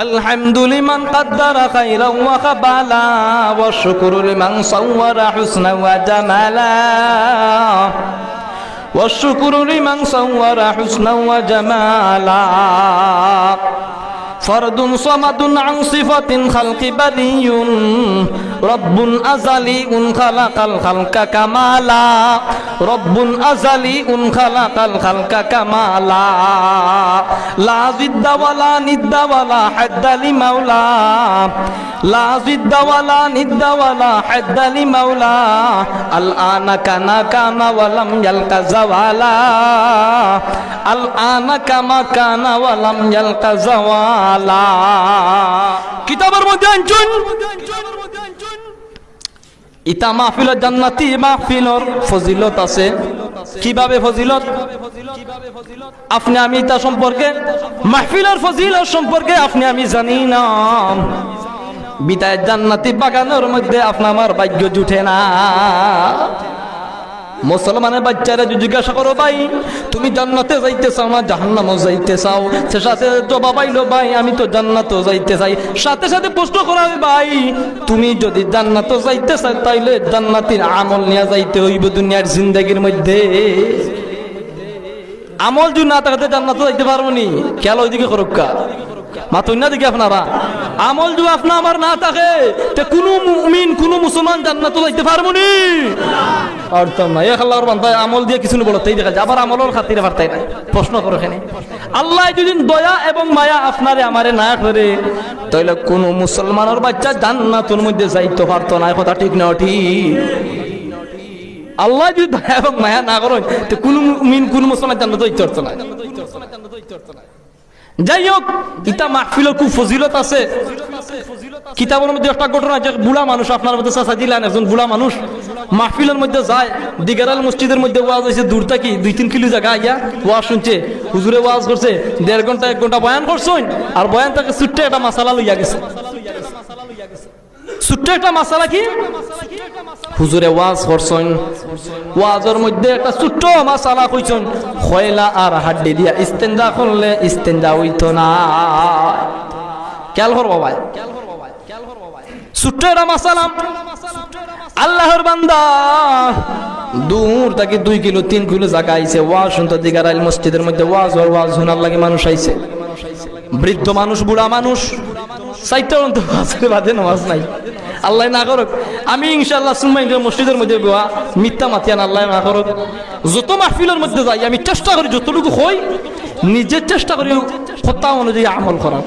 الحمد لمن قدر خيرا وقبالا والشكر لمن صور حسنا وجمالا والشكر لمن صور حسنا وجمالا فرد صمد عن صفة خلق بدي رب أزلي خلق الخلق كمالا رب أزلي خلق الخلق كمالا لا ضد ولا ند ولا حد لمولى لا ضد ولا ند ولا حد لمولى الآن كان ولم يلق زوالا الآن كما كان ولم يلق زوالا কিতাবের মধ্যে আনছুন ইতা মাহফিলের জান্নাতি মাহফিলর ফজিলত আছে। কিভাবে ফজিলত? আপনি আমি তা সম্পর্কে মাহফিলের ফজিলত সম্পর্কে আপনি আমি জানি না। বিদায় জান্নাতি বাগানের মধ্যে আপনি আমার ভাগ্য জুটে না। মুসলমানের বাচ্চারা জিজ্ঞাসা করো, ভাই তুমি জান্নাতে যাইতে চাও না জাহান্নামে যাইতে চাও? সে সাথে জবাব আইলো, ভাই আমি তো জান্নাতে যাইতে চাই। সাথে সাথে প্রশ্ন করা, ভাই তুমি যদি জান্নাতে যাইতে চাও তাইলে জান্নাতের আমল নিয়ে যাইতে হইব দুনিয়ার জিন্দেগির মধ্যে। আমল যদি না থাকতে জান্নাতে যাইতে পারবো নি? খেয়াল ওইদিকে করুকা মাতুন না দেখি আপনারা। আমল যদি আপনার আমার না থাকে তে কোনো মুমিন কোনো মুসলমান জান্নাতে যাইতে পারবো নি? অর্থ নাই আল্লাহর বান্দা আমল দিয়ে কিছু বলতেই দেখা যায়, আবার আমলের খাতিরে পারতাই না। প্রশ্ন করো এখানে, আল্লাহ যদি দয়া এবং মায়া আপনারে আমারে না করে তাহলে কোন মুসলমানের বাচ্চা জান্নাতের মধ্যে যাইতে পারতো না। কথা ঠিক না? ঠিক। আল্লাহ যদি দয়া এবং মায়া না করেন তো কোন মুমিন কোন মুসলমান জান্নাতে যাইতে পারতো না। যাই হোক, ইতা মাহফিলের খুব ফজিলত আছে। কিতাবের মধ্যে একটা ঘটনা, যে বুড়া মানুষ আপনার মধ্যে চাচা দিলেন, একজন বুড়া মানুষ মাহফিলের মধ্যে যায়। দিগারাল মসজিদের মধ্যে ওয়াজ হয়েছে, দূর থাকি 2-3 কিলো জায়গা আইয়া ওয়াজ শুনছে। হুজুরে ওয়াজ করছে 1.5 ঘন্টা 1 ঘন্টা বয়ান করছেন, আর বয়ান থেকে ছোট্ট একটা মাসালা লইয়া গেছে। ছোট্ট একটা মাসালা কি হুজুরে ওয়াজ করছেন, ওয়াজের মধ্যে একটা ছোট্ট মাসালা কইছেন, খয়লা আর হাড্ডি দিয়া ইস্তেঞ্জা করলে ইস্তেঞ্জা হইতো না। খেয়াল করবো ভাই, ছোট্ট একটা মাসালা। আল্লাহর বান্দা দূর থেকে 2 কিলো 3 কিলো জায়গা আইছে ওয়াজ শুনতে। দিগারাইল মসজিদের মধ্যে ওয়াজ শোনার লাগে মানুষ আইছে। বৃদ্ধ মানুষ, বুড়া মানুষ, 4টা বাদে নামাজ নাই। আল্লাহ না করুক, আমি ইনশাআল্লাহ সুমাই মসজিদের মধ্যে মিথ্যা মাতিয়ান আল্লাহ না করুক। যত মাহফিলের মধ্যে যাই আমি চেষ্টা করি যতটুকু হই নিজের চেষ্টা করি কথা অনুযায়ী আমল করার।